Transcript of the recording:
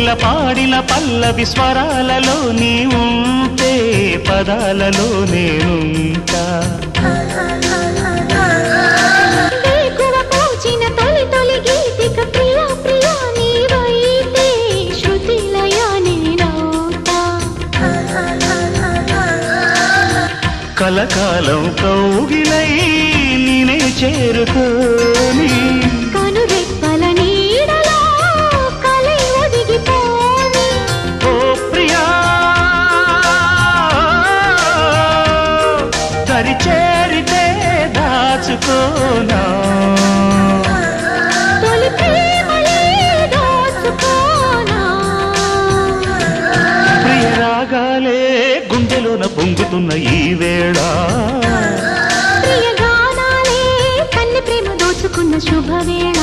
కోకిల పాడిన పల్లవి స్వరాలలో నీ ఉంటే పదాలలో నేనుంటా వేకువ పూచిన తొలి తొలి గీతిక ప్రియా ప్రియా నీవైతే శృతిలయ నేనవుతా కలకాలం కౌగిలై నేనే చేరుకోని కనురెప్పల నీడలో కలై ఒదిగిపోని ఓ ప్రియా దరి చేరితే దాచుకోనా తొలి ప్రేమలే దోచుకోనా ప్రియ రాగాలే గుండెలోన పొంగుతున్న ఈ వేళ ప్రియ గానాలే కన్నె ప్రేమ దోచుకున్న శుభవేళ